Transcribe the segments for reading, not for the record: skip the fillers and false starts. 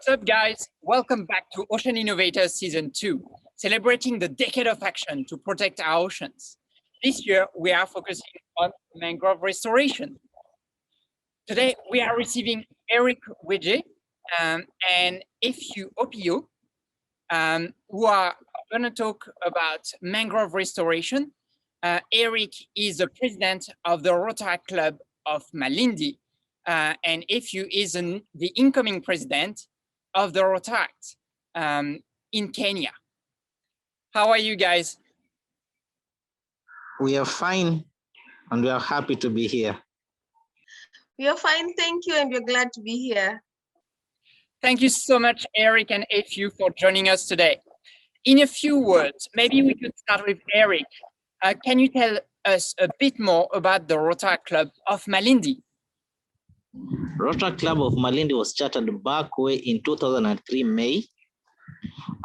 What's up, guys? Welcome back to Ocean Innovators Season 2, celebrating the decade of action to protect our oceans. This year, we are focusing on mangrove restoration. Today, we are receiving Erick Weje and OPO, who are going to talk about mangrove restoration. Erick is the president of the Rotaract Club of Malindi, and FU is the incoming president of the Rotaract in Kenya. How are you guys? We are fine, and we are happy to be here. We are fine, thank you, and we're glad to be here. Thank you so much, Erick and FU, for joining us today. In a few words, maybe we could start with Erick. Can you tell us a bit more about the Rotaract Club of Malindi? Rotaract Club of Malindi was chartered back way in 2003 May,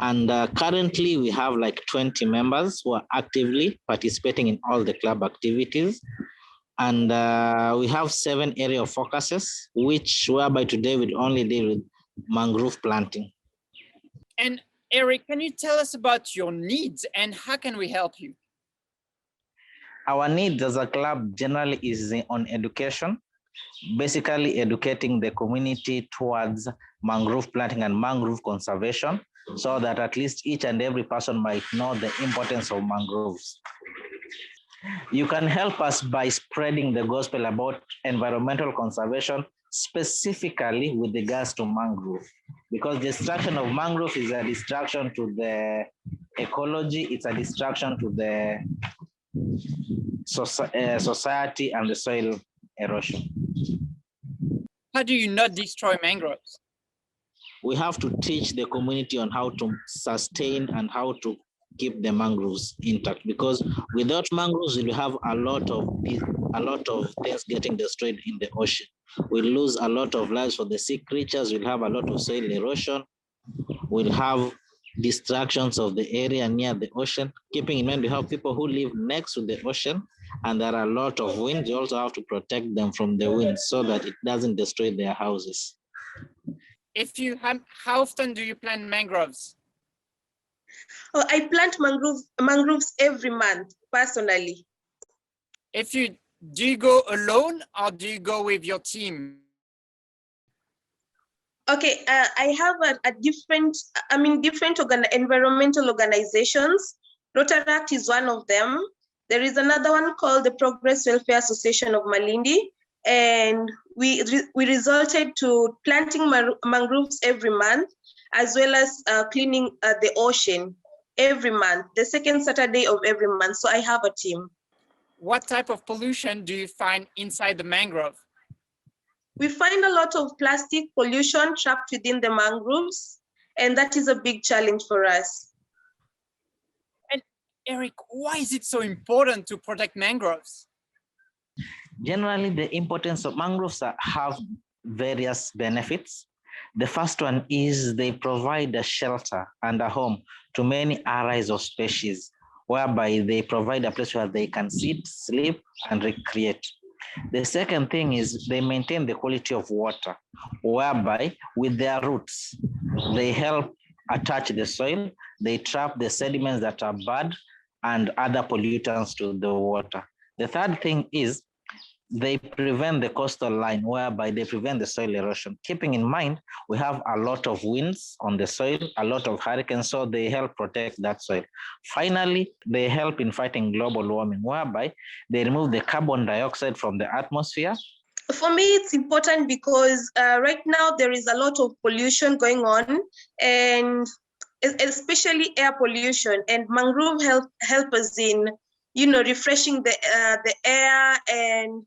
and currently we have like 20 members who are actively participating in all the club activities, and we have 7 area of focuses, whereby today we only deal with mangrove planting. And Erick, can you tell us about your needs and how can we help you? Our needs as a club generally is on education, basically educating the community towards mangrove planting and mangrove conservation, so that at least each and every person might know the importance of mangroves. You can help us by spreading the gospel about environmental conservation, specifically with regards to mangrove, because destruction of mangrove is a distraction to the ecology, it's a distraction to the society and the soil erosion. How do you not destroy mangroves? We have to teach the community on how to sustain and how to keep the mangroves intact, because without mangroves, we'll have a lot of things getting destroyed in the ocean. We'll lose a lot of lives for the sea creatures. We'll have a lot of soil erosion. We'll have distractions of the area near the ocean. Keeping in mind, we have people who live next to the ocean, and there are a lot of wind. You also have to protect them from the wind so that it doesn't destroy their houses. How often do you plant mangroves? Oh, I plant mangroves every month, personally. Do you go alone or do you go with your team? Okay, I have different environmental organizations. Rotaract is one of them. There is another one called the Progress Welfare Association of Malindi, and we resulted to planting mangroves every month, as well as cleaning the ocean every month, the second Saturday of every month. So I have a team. What type of pollution do you find inside the mangrove? We find a lot of plastic pollution trapped within the mangroves, and that is a big challenge for us. And Erick, why is it so important to protect mangroves? Generally, the importance of mangroves have various benefits. The first one is they provide a shelter and a home to many arrays of species, whereby they provide a place where they can sit, sleep, and recreate. The second thing is they maintain the quality of water, whereby with their roots, they help attach the soil, they trap the sediments that are bad and other pollutants to the water. The third thing is they prevent the coastal line, whereby they prevent the soil erosion. Keeping in mind, we have a lot of winds on the soil, a lot of hurricanes, so they help protect that soil. Finally, they help in fighting global warming, whereby they remove the carbon dioxide from the atmosphere. For me, it's important because right now there is a lot of pollution going on, and especially air pollution, and mangrove help us in, refreshing the air and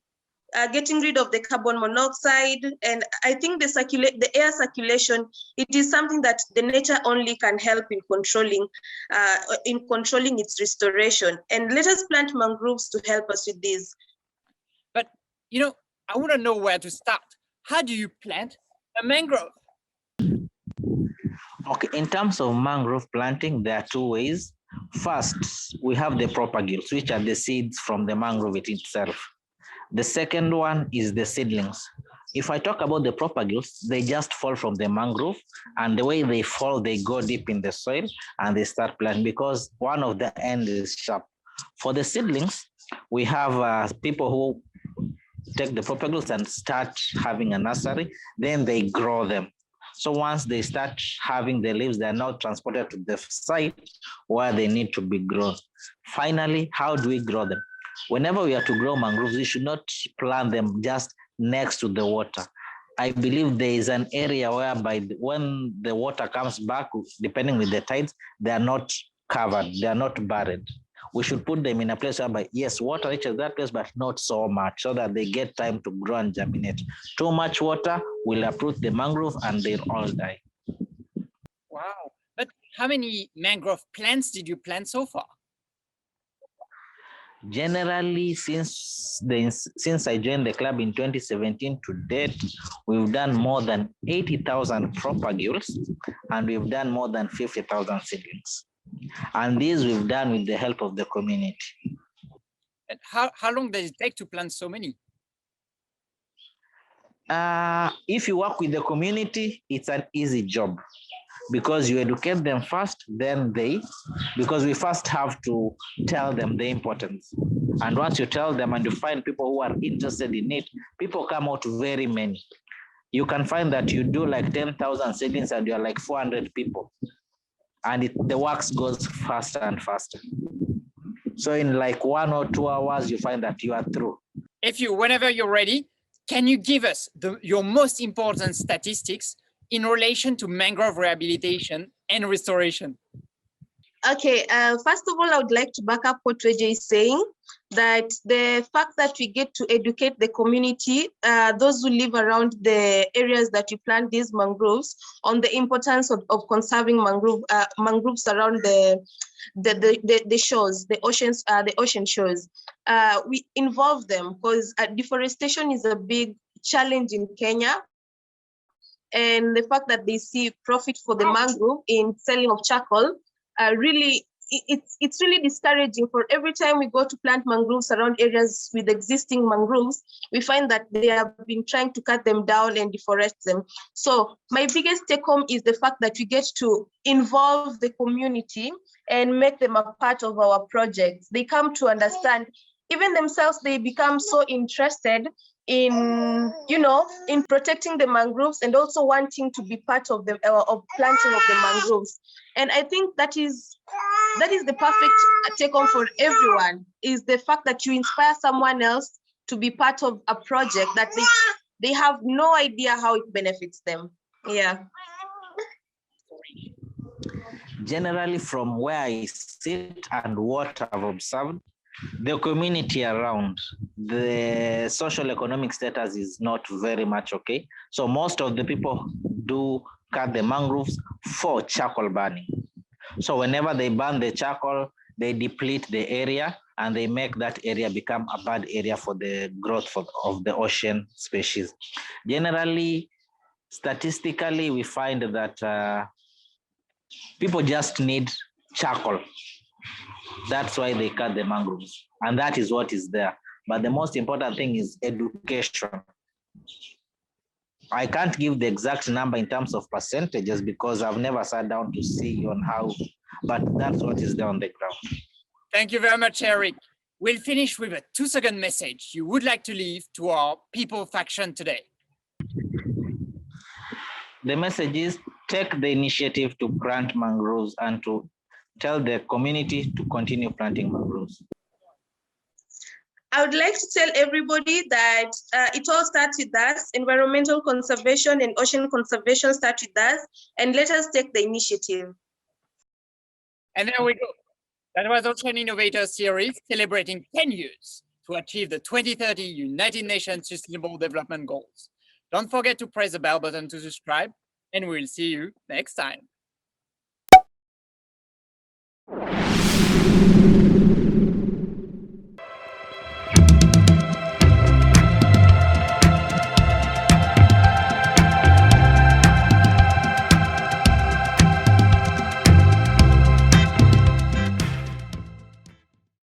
getting rid of the carbon monoxide. And I think the air circulation, it is something that the nature only can help in controlling its restoration. And let us plant mangroves to help us with this. But, I want to know where to start. How do you plant a mangrove? Okay, in terms of mangrove planting, there are 2 ways. First, we have the propagules, which are the seeds from the mangrove itself. The second one is the seedlings. If I talk about the propagules, they just fall from the mangrove, and the way they fall, they go deep in the soil and they start planting because one of the end is sharp. For the seedlings, we have people who take the propagules and start having a nursery, then they grow them. So once they start having the leaves, they're now transported to the site where they need to be grown. Finally, how do we grow them? Whenever we are to grow mangroves, we should not plant them just next to the water. I believe there is an area whereby when the water comes back, depending with the tides, they are not covered, they are not buried. We should put them in a place whereby, yes, water reaches that place, but not so much, so that they get time to grow and germinate. Too much water will uproot the mangrove and they'll all die. Wow. But how many mangrove plants did you plant so far? Generally, since I joined the club in 2017 to date, we've done more than 80,000 propagules and we've done more than 50,000 seedlings. And these we've done with the help of the community. And how long does it take to plant so many? If you work with the community, it's an easy job because you educate them first, then because we first have to tell them the importance. And once you tell them and you find people who are interested in it, people come out very many. You can find that you do like 10,000 seedlings and you're like 400 people. And the work goes faster and faster. So in like 1 or 2 hours, you find that you are through. Whenever you're ready, can you give us your most important statistics in relation to mangrove rehabilitation and restoration? Okay, first of all, I would like to back up what Weje is saying, that the fact that we get to educate the community, those who live around the areas that we plant these mangroves, on the importance of conserving mangroves around the shores, the ocean shores. We involve them because deforestation is a big challenge in Kenya. And the fact that they see profit for the mangrove in selling of charcoal, really, it's really discouraging. For every time we go to plant mangroves around areas with existing mangroves, we find that they have been trying to cut them down and deforest them. So my biggest take home is the fact that we get to involve the community and make them a part of our projects. They come to understand, even themselves, they become so interested in protecting the mangroves and also wanting to be part of the of planting of the mangroves. And I think that is the perfect take home for everyone, is the fact that you inspire someone else to be part of a project that they have no idea how it benefits them. Yeah. Generally, from where I sit and what I've observed, the community around, the social economic status is not very much okay. So most of the people do cut the mangroves for charcoal burning. So whenever they burn the charcoal, they deplete the area and they make that area become a bad area for the growth of the ocean species. Generally, statistically, we find that people just need charcoal. That's why they cut the mangroves, and that is what is there. But the most important thing is education. I can't give the exact number in terms of percentages because I've never sat down to see on how, but that's what is there on the ground. Thank you very much, Erick. We'll finish with a 2-second message you would like to leave to our people faction today. The message is take the initiative to plant mangroves and to tell the community to continue planting mangroves. I would like to tell everybody that it all starts with us. Environmental conservation and ocean conservation start with us, and let us take the initiative. And there we go. That was Ocean Innovators series celebrating 10 years to achieve the 2030 United Nations Sustainable Development Goals. Don't forget to press the bell button to subscribe, and we'll see you next time.